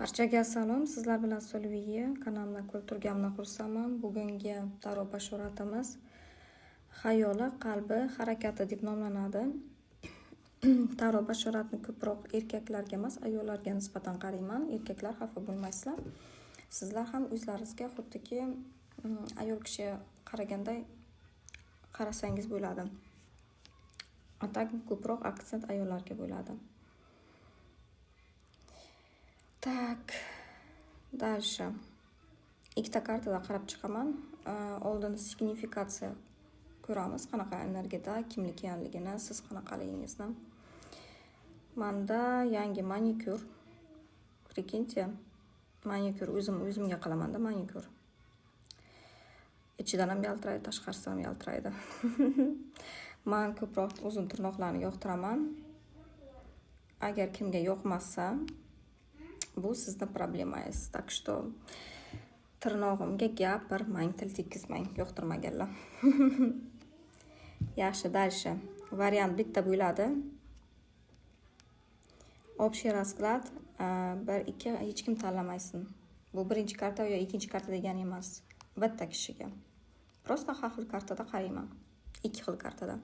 Barchaga assalom. Sizlar bilan Solviya kanalimdan ko'rib turganimdan xursandman. Bugungi tarot bashoratimiz xayoli, qalbi, harakati deb nomlanadi. Tarot bashoratni ko'proq erkaklarga emas, ayollarga nisbatan qarayman. Erkaklar xafa bo'lmaysizlar. Sizlar ham o'zlaringizga xuddiki ayol kishi qaraganday qarasangiz bo'ladi. Atak ko'proq aksent ayollarga bo'ladi. Tak, dальше. Ikkita kartada qarab chiqaman. Oldin signifikatsiya ko'ramiz, qanaqa energiyada kimlik ekanligini, siz qanaqaligingizni. Menda yangi manikyur. Прикиньте, manikyur o'zimga qilamanda manikyur. Ichidan ham yaltiraydi, tashqarisidan ham yaltiraydi. Men ko'proq uzun tirnoqlarni yoqtiraman. Agar kimga yoqmasa, bu sizning problemangiz. Так что tirnog'imga gapirmang, til tekkizmang, yoqtirmaganlar. Yaxshi, dальше. Variant bitta bo'ladi. Общий расклад 1-2 hech kim tanlamaysin. Bu birinchi karta yo ikkinchi karta degani emas. Bitta kishiga. Просто har xil kartada qarayman. Ikki xil kartada.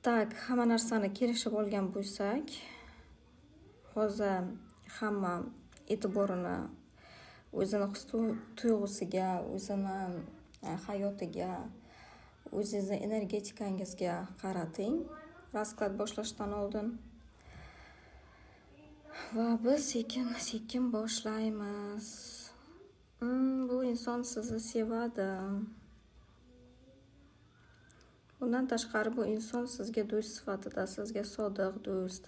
Tak, hamma narsani kelishib olgan bo'lsak, hozir hamma e'tiborini o'zini his tuyg'usiga, o'zini hayotiga, o'zingizning energetikangizga qarating. Rasklad boshlashdan oldin. Va biz sekin boshlaymiz. Bu inson sizni sevadi. Bundan tashqari bu inson sizga do'st sifatida, sizga sodiq do'st.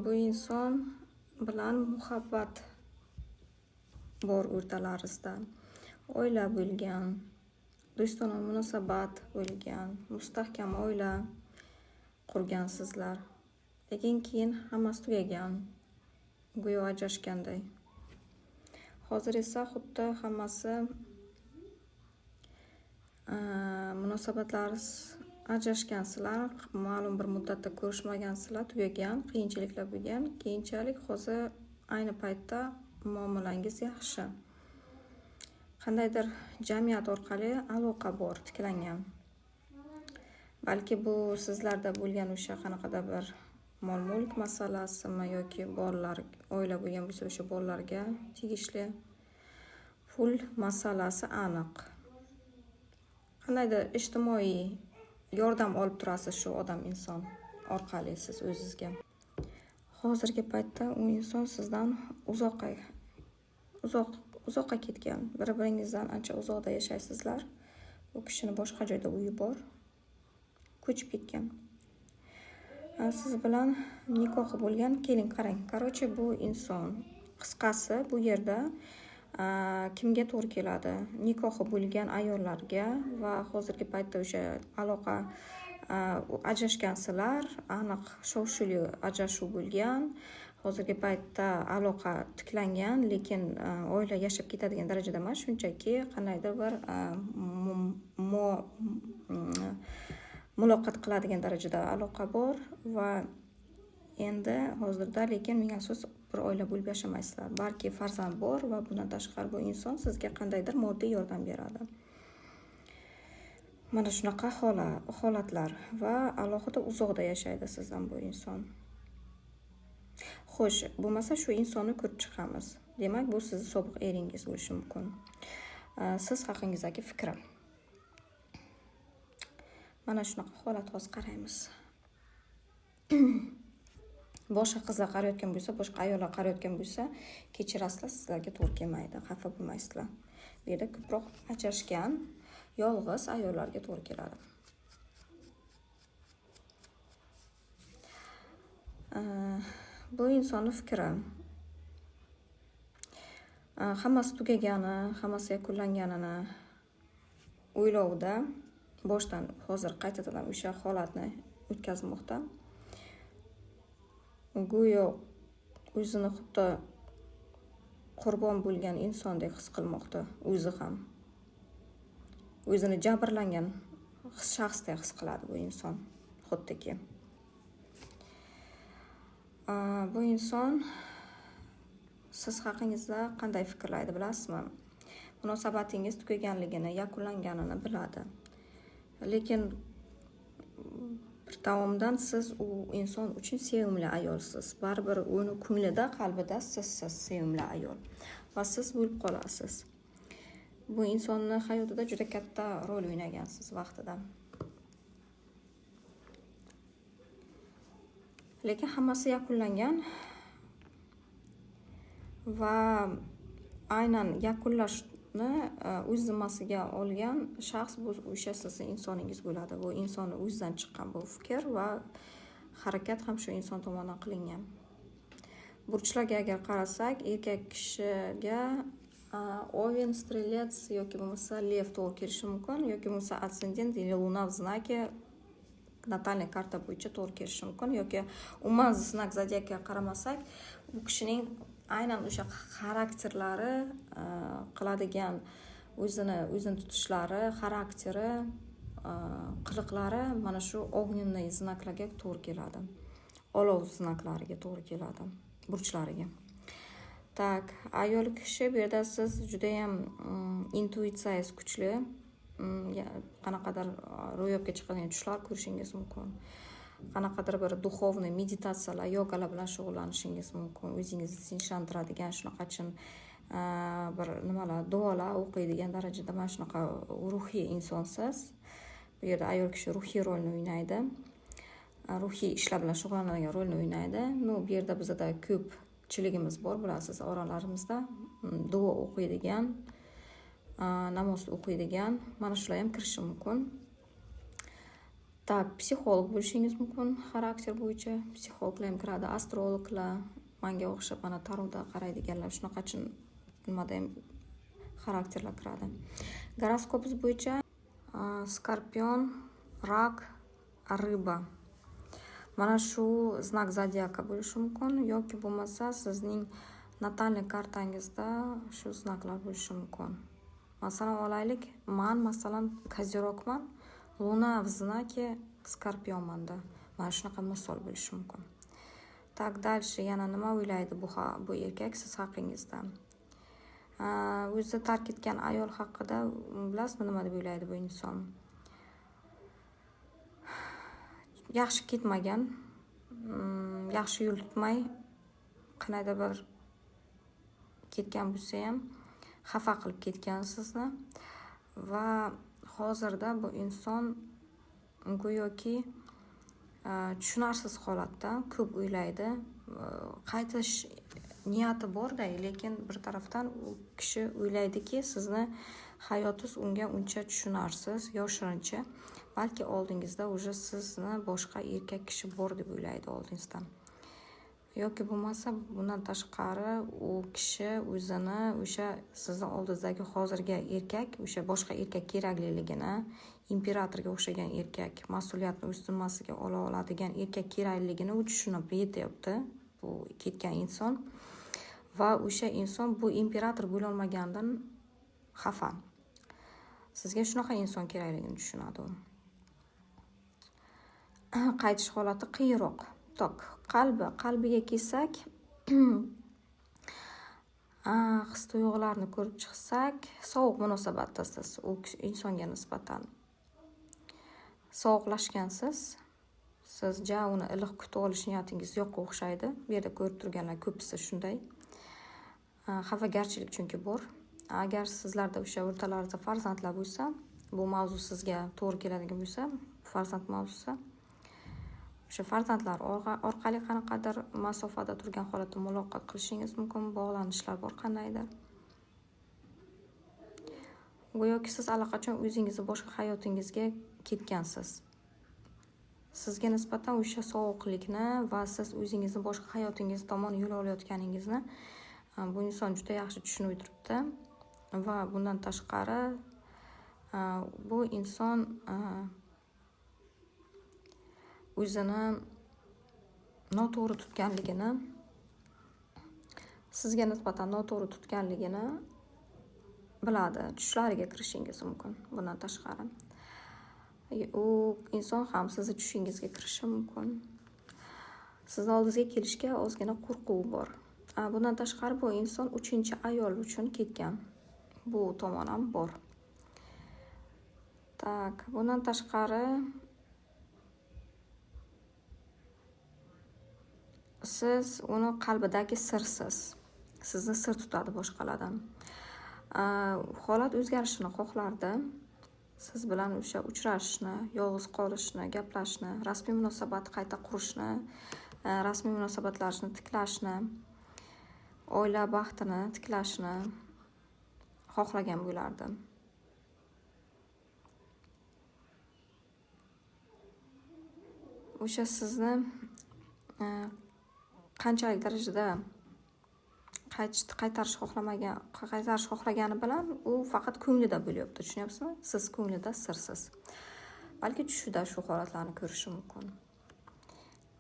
Bu inson bilan muhabbat bor o'rtalaringizda. Oila bo'lgan, do'stona munosabat bo'lgan, mustahkam oila qurgansizlar. Lekin keyin hammasi tugagan, go'yo ajrashganday. Hozir esa xuddi hammasi munosabatlaringiz ajrashgansizlar, ma'lum bir muddatda ko'rishmagansizlar, tugagan, qiyinchiliklar bo'lgan. Keyinchalik hozir ayni paytda muomalangiz yaxshi. Qandaydir jamiyat orqali aloqa bor, tiklangan. Balki bu sizlarda bo'lgan o'sha qanaqadir bir mol-mulk masalasimi yoki bolalar, oila bo'lgan bo'lsa o'sha bolalarga tegishli pul masalasi aniq. Qandaydir ijtimoiy yordam olib turasiz shu odam, inson orqali siz o'zingizga. Hozirgi paytda u inson sizdan uzoqqa ketgan. Bir-biringizdan ancha uzoqda yashaysizlar. Bu kishini boshqa joyda uyi bor, ko'chib ketgan. Siz bilan nikohi bo'lgan, keling qarang. Короче, bu inson qisqasi bu yerda kimga to'g'ri keladi? Nikohi bo'lgan ayollarga va hozirgi paytda o'sha aloqa ajrashgansizlar, aniq shov-shuvli ajrashuv bo'lgan. Hozirgi paytda aloqa tiklangan, lekin oila yashab ketadigan darajada emas, shunchaki qandaydir bir muloqot qiladigan darajada aloqa bor va endi hozirda lekin ming afsus bir oila bo'lib yashamaysizlar. Balki farzand bor va bundan tashqari bu inson sizga qandaydir moddiy yordam beradi. Mana shunaqa holatlar va alohida uzoqda yashaydi sizdan bu inson. Xo'sh, bo'lmasa shu insonni ko'rib chiqamiz. Demak, bu sizning sobiq eringiz bo'lishi mumkin. Siz haqingizdagi fikrim. Mana shunaqa holat hozir qaraymiz. Boshqa qizlar qarayotgan bo'lsa, boshqa ayollar qarayotgan bo'lsa, kechirasizlar, sizlarga to'g'ri kelmaydi, xafa bo'lmaysizlar. Bu yerda ko'proq ajrashgan, yolg'iz ayollarga to'g'ri keladi. Bu insonning fikri. Hammasi tugagani, hammasi yakunlanganini o'ylovda boshdan hozir qaytadan o'sha holatni o'tkazmoqda. Go'yo o'zini xuddi qurbon bo'lgan insondek his qilmoqda, o'zi ham. O'zini jabrlangan shaxsdek his qiladi bu inson, xuddiki. Bu inson siz haqingizda qanday fikrlaydi bilasizmi? Munosabatingiz tugaganligini, yakunlanganini biladi. Lekin bir davomdan siz u inson uchun sevimli ayolsiz. Baribir uni ko'nglida, qalbida siz sevimli ayol va siz bo'lib qolasiz. Bu insonni hayotida juda katta rol o'ynagansiz vaqtida. Lekin hammasi yakunlangan va aynan yakunlashni o'z zimmasiga olgan shaxs bu o'sha sizning insoningiz bo'ladi. Bu insonni o'zidan chiqqan bu fikr va harakat ham shu inson tomonidan qilingan. Burchlarga agar qarasak, erkak kishiga Oven, Strelets yoki bo'lmasa Lev to'g'ri kelishi mumkin, yoki bo'lmasa Ascendent или Luna в знаке natalniy karta bo'yicha to'g'ri kelishi mumkin, yoki umuman znak zodiakga qaramasak, bu kishining aynan o'sha xarakterlari, qiladigan o'zini tutishlari, xarakteri, qiliqlari mana shu огненный znaklarga to'g'ri keladi. Olov znaklariga to'g'ri keladi, burchlariga. Tak, ayol kishi bu yerda siz juda ham intuitsiyasiz kuchli, qanaqadir ro'yobga chiqadigan tushlar ko'rishingiz mumkin. Qanaqadir bir duxovniy meditatsiyalar, yogalar bilan shug'ullanishingiz mumkin. O'zingizni tinchlantiradigan shunaqachun bir nimalar, duolar o'qiydigan darajada mana shunaqa ruhiy insonsiz. Bu yerda ayol kishi ruhiy rolni o'ynaydi. Ruhiy ishlar bilan shug'ullanadigan rolni o'ynaydi. Bu yerda bizda ko'pchiligimiz bor, bilasiz, oralarimizda duo o'qiydigan, namoz o'qiydigan, mana shular ham kirishi mumkin. Tak, psixolog bo'lishingiz mumkin, xarakter bo'yicha psixologlar ham kiradi, astrologlar, menga o'xshab mana tarotda qaraydiganlar, shunaqachun nimada ham xarakterlar kiradi. Goroskopingiz bo'yicha Skorpion, Rak, Ryba. Mana shu znak zodiaka bo'lishi mumkin, yoki bo'lmasa sizning natalniy kartangizda shu znaklar bo'lishi mumkin. Masalan olaylik, men masalan Kozerogman, Luna в знаке Skorpionmanda. Mana shunaqa misol bo'lishi mumkin. Tak, dальше yana nima o'ylaydi bu erkak siz haqingizda? O'zi tark etgan ayol haqida bilasizmi nima deb o'ylaydi bu inson? Yaxshi ketmagan, yaxshi yo'l tutmay, qanaydir bir ketgan bo'lsa ham xafa qilib ketgan sizni va hozirda bu inson go'yoki tushunarsiz holatda, ko'p o'ylaydi, qaytish niyati borda, lekin bir tarafdan u kishi o'ylaydiki, sizni hayotingiz unga uncha tushunarsiz, yoshirincha, balki oldingizda уже sizni boshqa erkak kishi bor deb o'ylaydi oldingizdan. Yoki bo'lmasa bundan tashqari u kishi o'zini o'sha sizni oldingizdagi hozirgi erkak, o'sha boshqa erkak kerakligini, imperatorga o'xshagan erkak, mas'uliyatni o'z zimmasiga ola oladigan erkak kerakligini u tushunib yetyapti, bu ketgan inson. Va o'sha inson bu imperator bo'la olmaganidan xafa. Sizga shunaqa inson kerakligini tushunadi u. Qaytish holati qiyinroq. Tok, qalbiga kelsak, his-tuyg'ularni ko'rib chiqsak, sovuq munosabatdasiz u insonga nisbatan. Sovuqlashgansiz, siz uni iliq kutib olish niyatingiz yo'qqa o'xshaydi. Bu yerda ko'rib turganlar ko'pisi shunday. Xafagarchilik chunki bor. Agar sizlarda o'sha o'rtalaringizda farzandlar bo'lsa, bu mavzu sizga to'g'ri keladigan bo'lsa, farzand mavzusi, o'sha farzandlar orqali qanaqadir masofada turgan holatda muloqot qilishingiz mumkin, bog'lanishlar bor qandaydir. Go'yoki siz allaqachon o'zingizni boshqa hayotingizga ketgansiz. Sizga nisbatan o'sha sovuqlikni va siz o'zingizni boshqa hayotingiz tomon yo'l olayotganingizni bu inson juda yaxshi tushunib o'tiribdi va bundan tashqari bu inson o'zini noto'g'ri tutganligini, sizga nisbatan noto'g'ri tutganligini biladi. Tushlariga kirishingiz mumkin. Bundan tashqari u inson ham sizni tushingizga kirishi mumkin. sizni oldingizga kelishga ozgina qo'rquvi bor. Bundan tashqari bu inson 3-ayol uchun ketgan. Bu tomon ham bor. Tak, bundan tashqari siz uni qalbidagi sirsiz. Sizni sir tutadi boshqalardan. Holat o'zgarishini xohlardi. Siz bilan o'sha uchrashishni, yolg'iz qolishni, gaplashishni, rasmiy munosabat qayta qurishni, rasmiy munosabatlarni tiklashni, oila baxtini tiklashni xohlagan bo'lardi. O'sha sizni qanchalik darajada qaytarish xohlagani bilan u faqat ko'nglida bo'lyapti, tushunyapsizmi? Siz ko'nglida sirsiz. Balki tushida shu holatlarni ko'rishi mumkin.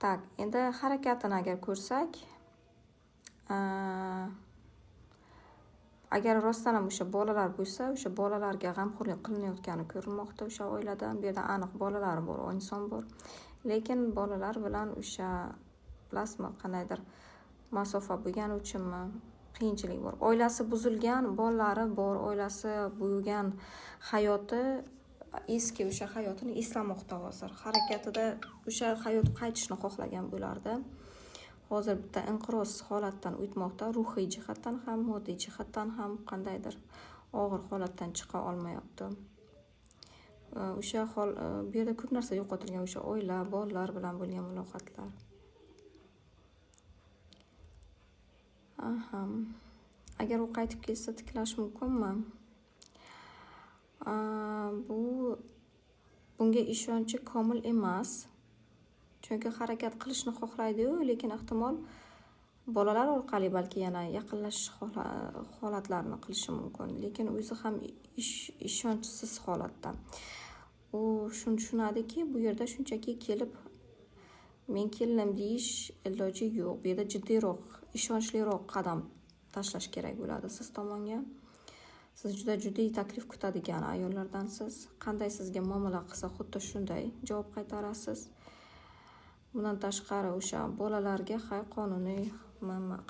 Tak, endi harakatini agar ko'rsak, agar rostdan ham o'sha bolalar bo'lsa, o'sha bolalarga g'amxo'rlik qilinayotgani ko'rinmoqda. O'sha oilada bu yerda aniq bolalari bor, inson bor. Lekin bolalar bilan o'sha bilasizmi, qandaydir masofa bo'lgani uchunmi qiyinchilik bor. Oilasi buzilgan, bolalari bor, oilasi bo'lgan hayoti eski o'sha hayotini eslamoqda hozir. Harakatida o'sha hayot qaytishni xohlagan bo'lardi. Hozir bitta inqiroz holatdan o'tmoqda, ruhiy jihatdan ham, moddiy jihatdan ham qandaydir og'ir holatdan chiqa olmayapti. O'sha bu yerda ko'p narsa yo'qotilgan, o'sha oila, bolalar bilan bo'lgan muloqotlar. Agar u qaytib kelsa tiklash mumkinmi? Bunga ishonchi komil emas. Chunki harakat qilishni xohlaydi-yu, lekin ehtimol bolalar orqali balki yana yaqinlashish holatlarini qilishi mumkin. Lekin o'zi ham ishonchsiz holatda. U shuni tushunadiki, bu yerda shunchaki kelib men keldim deyish iloji yo'q. Bu yerda jiddiyroq, ishonchliroq qadam tashlash kerak bo'ladi siz tomonga. Siz juda jiddiy taklif kutadigan ayollardansiz. Qanday sizga muomala qilsa, xuddi shunday javob qaytarasiz. Bundan tashqari o'sha bolalarga qonuniy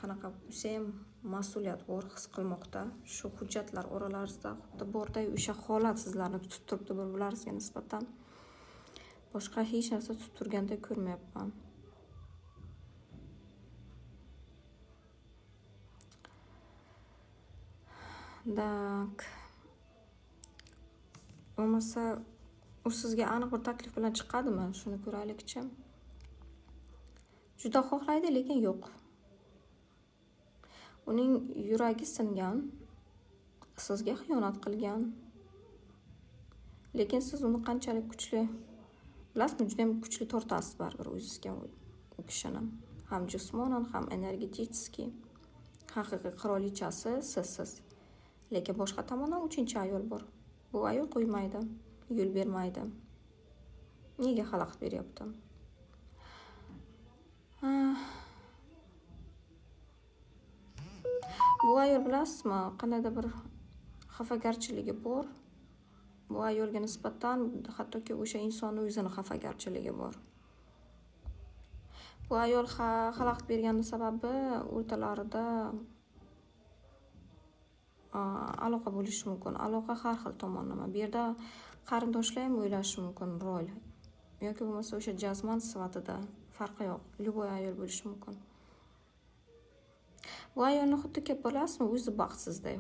qanaqa bo'lsa ham mas'uliyat bor his qilmoqda. Shu hujjatlar oralarisida xuddi borday o'sha holat sizlarni tutib turibdi bir-birlaringizga nisbatan. Boshqa hech narsa tutib turganda ko'rmayapman. Tak. Bo'lmasa u sizga aniq bir taklif bilan chiqadimi? Shuni ko'raylikchi. Juda xohlaydi, lekin yo'q. Uning yuragi singan, sizga xiyonat qilgan. Lekin siz uni qanchalik kuchli, bilasizmi, juda ham kuchli tortasiz baribir o'zingizga u kishini. Ham jismonan, ham energetik. Haqiqiy qirolichasi sizsiz. Lekin boshqa tomondan 3-ayol bor. Bu ayol qo'ymaydi, yo'l bermaydi. Nega xalaqit beryapti? Bu ayol bilasizmi, qandaydir bir xafagarchiligi bor. Bu ayolga nisbatan hattoki o'sha insonning o'zini xafagarchiligi bor. Bu ayol xalaqit bergani sababi o'rtalarida aloqa bo'lishi mumkin. Aloqa har xil tomonlama. Bu yerda qarindoshlar ham o'ylashi mumkin rol. Yoki bo'lmasa o'sha jazman sifatida farqi yo'q. Любой ayol bo'lishi mumkin. Bu ayolni xuddi bilasizmi, o'zi baxtsizday.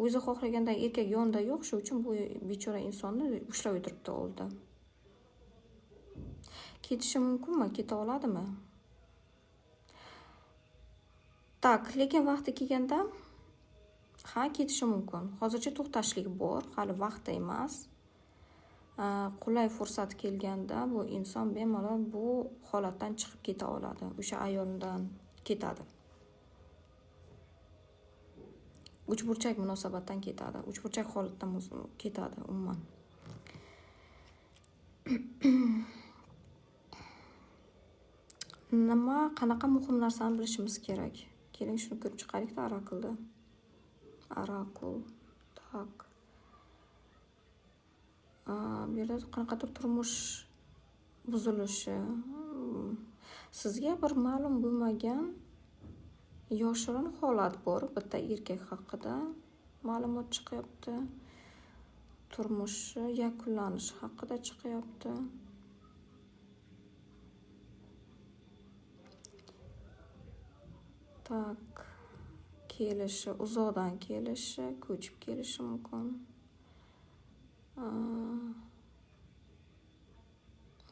O'zi xohlaganda erkak yonida yo'q, shu uchun bu bechora insonni ushlab o'tiribdi oldida. Ketishi mumkinmi? Keta oladimi? Tak, lekin vaqti kelganda ketishi mumkin. Hozircha to'xtashlik bor, hali vaqti emas. Qulay fursat kelganda bu inson bemalol bu holatdan chiqib keta oladi. O'sha ayoldan ketadi. Uchburchak munosabatdan ketadi. Uchburchak holatdan ketadi umuman. Qanaqa muhim narsani bilishimiz kerak? Keling shuni ko'rib chiqaylik-da oraklda. Orakul. Tak. Bu yerda qanaqadir turmush buzilishi, Sizga bir ma'lum bo'lmagan yoshirin holat bor. Bitta erkak haqida ma'lumot chiqyapti. Turmushi yakunlanishi haqida chiqyapti. Tak, kelishi, uzoqdan kelishi, ko'chib kelishi mumkin.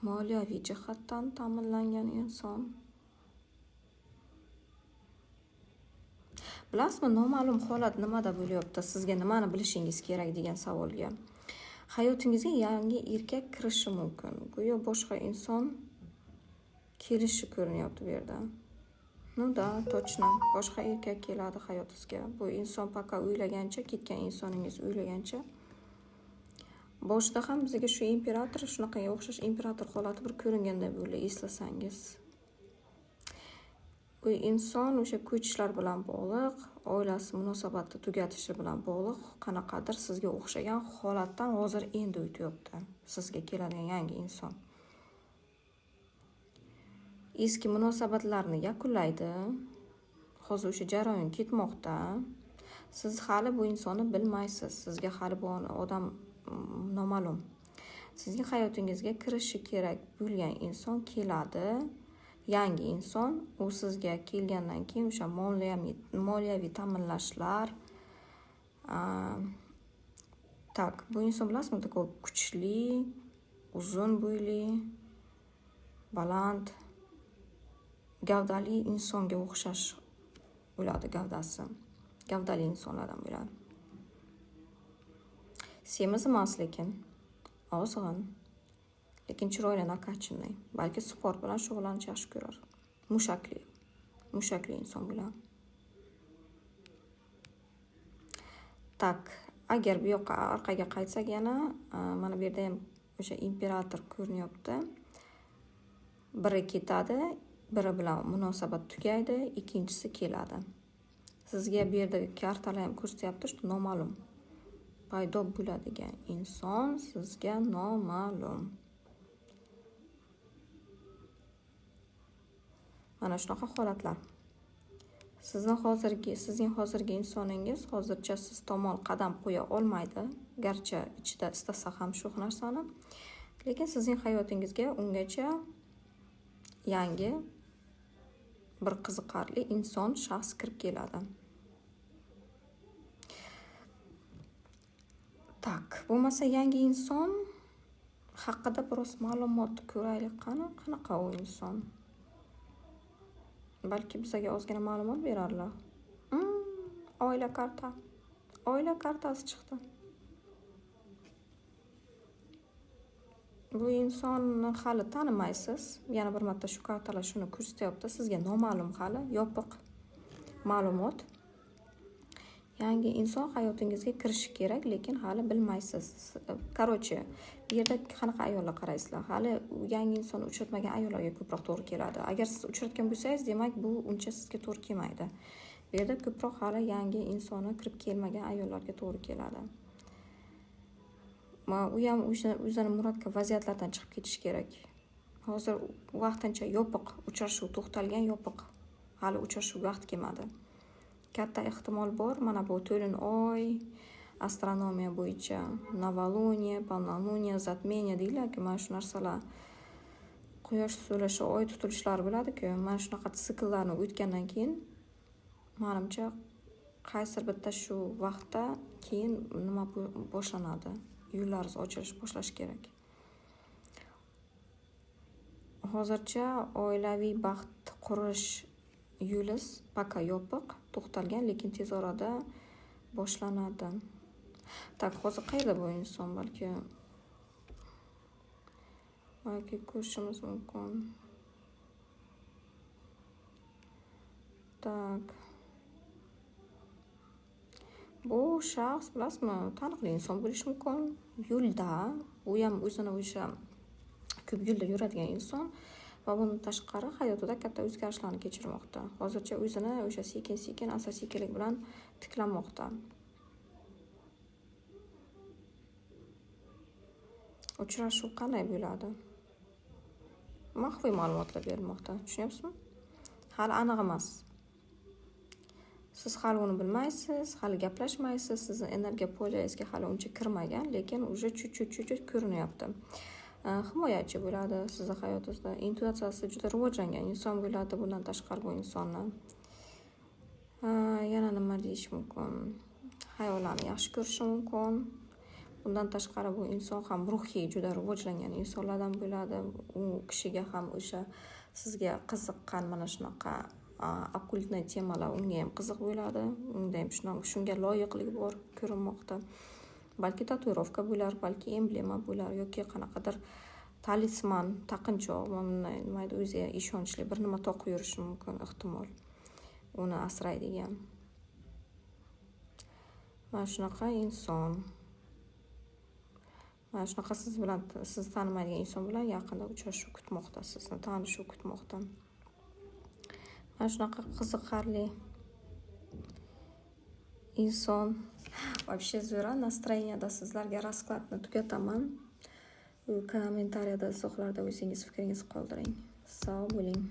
Moliyaviy jihatdan ta'minlangan inson. Bilasizmi, noma'lum holat nimada bo'lyapti? Sizga nimani bilishingiz kerak degan savolga. Hayotingizga yangi erkak kirishi mumkin. Go'yo boshqa inson kelishi ko'rinyapti bu yerda. Ну да, точно. Boshqa erkak keladi hayotingizga. Bu inson paka o'ylagancha, ketgan insoningiz o'ylagancha. Boshida ham bizga shu imperator, shunaqaga o'xshash imperator holati bir ko'ringanday bo'ldi, eslasangiz. Bu inson o'sha ko'chishlar bilan bog'liq, oilasi munosabatni tugatishi bilan bog'liq, qanaqadir sizga o'xshagan holatdan hozir endi o'tyapti. Sizga keladigan yangi inson. Eski munosabatlarni yakunlaydi. Hozir o'sha jarayon ketmoqda. Siz hali bu insonni bilmaysiz. Sizga hali bu odam noma'lum. Sizning hayotingizga kirishi kerak bo'lgan inson keladi. Yangi inson, u sizga kelgandan keyin o'sha moliyaviy ta'minlashlar. Tak, bu inson bilasizmi, такой kuchli, uzun bo'yli, baland, gavdali insonga o'xshash bo'ladi gavdasi. Gavdali insonlardan bo'ladi. Semiz emas lekin, ozg'in. Lekin chiroyli nakachinli. Balki sport bilan shug'ullanishni yaxshi ko'rar. Mushakli inson bo'ladi. Tak, agar bu yoqqa orqaga qaytsak yana, mana bu yerda ham o'sha imperator ko'rinyapti. Biri ketadi, biri bilan munosabat tugaydi, ikkinchisi keladi. Sizga bu yerda kartalar ham ko'rsatyapti, shu noma'lum. Paydo bo'ladigan inson sizga noma'lum. Mana shunaqa holatlar. Sizning hozirgi insoningiz hozircha siz tomon qadam qo'ya olmaydi. Garchi ichida istasa ham shu narsani, lekin sizning hayotingizga ungacha yangi bir qiziqarli inson, shaxs kirib keladi. Tak, bo'lmasa yangi inson haqida biroz ma'lumot ko'raylik. Qanaqa u inson? Balki bizga ozgina ma'lumot berarlar. Oila karta. Oila kartasi chiqdi. Bu insonni hali tanimaysiz. Yana bir marta shu kartalar shuni ko'rsatyapti. Sizga noma'lum hali, yopiq ma'lumot. Yangi inson hayotingizga kirishi kerak, lekin hali bilmaysiz. Короче, bu yerda qanaqa ayollar qaraysizlar? Hali yangi inson uchratmagan ayollarga ko'proq to'g'ri keladi. Agar siz uchratgan bo'lsangiz, demak bu uncha sizga to'g'ri kelmaydi. Bu yerda ko'proq hali yangi insonni kirib kelmagan ayollarga to'g'ri keladi. U ham o'zini murakab vaziyatlardan chiqib ketish kerak. Hozir vaqtincha yopiq, uchrashuv to'xtalgan, yopiq. Hali uchrashuv vaqt kelmadi. Katta ehtimol bor, mana bu to'lin oy, astronomiya bo'yicha novoluniya, polnoluniya, zatmeniya deyiladi-ku, mana shu narsalar. Quyosh so'lishi, oy tutilishlari bo'ladi-ku, mana shunaqa sikllarni o'tgandan keyin menimcha qaysi bitta shu vaqtda keyin nima boshlanadi? Yo'llaringiz ochilish boshlash kerak. Hozircha oilaviy baxt qurish yo'lingiz paka yopiq, to'xtalgan, lekin tez orada boshlanadi. Tak, hozir qayerda bu inson? Balki ko'rishimiz mumkin. Tak. Bu shaxs, bilasizmi, taniqli inson bo'lishi mumkin. Yo'lda, u ham o'zini o'sha ko'p yo'lda yuradigan inson va bundan tashqari hayotida katta o'zgarishlarni kechirmoqda. Hozircha o'zini o'sha sekin-sekin, asta-sekinlik bilan tiklanmoqda. Uchrashuv qanday bo'ladi? maxfiy ma'lumotlar berilmoqda. Tushunyapsizmi? Hali aniq emas. Siz hali uni bilmaysiz, hali gaplashmaysiz, sizni energiya polingizga hali uncha kirmagan, lekin уже chut-chut ko'rinyapti. Himoyachi bo'ladi sizni hayotingizda. Intuitsiyasi juda rivojlangan inson bo'ladi, bundan tashqari bu insonni. Yana nima deyish mumkin? Hayollarni yaxshi ko'rishi mumkin. Bundan tashqari bu inson ham ruhiy juda rivojlangan insonlardan bo'ladi. U kishiga ham o'sha sizga qiziqqan mana shunaqa okkultniy temalar unga ham qiziq bo'ladi. Unda ham shunga loyiqlik bor ko'rinmoqda. Balki tatuirovka bo'lar, balki emblema bo'lar yoki qanaqadir talisman, taqinchoq, nima edi, o'ziga ishonchli bir nima toqib yurishi mumkin, ehtimol. Uni asraydigan. Mana shunaqa inson. Mana shunaqa siz tanimaydigan inson bilan yaqinda uchrashuv kutmoqda, sizni tanishuv kutmoqda. Mana shunaqa qiziqarli inson. Вообще zo'ra настроенияda sizlarga raskladni tugataman. Kommentariyada izohlarda o'zingiz fikringizni qoldiring. Sog' bo'ling.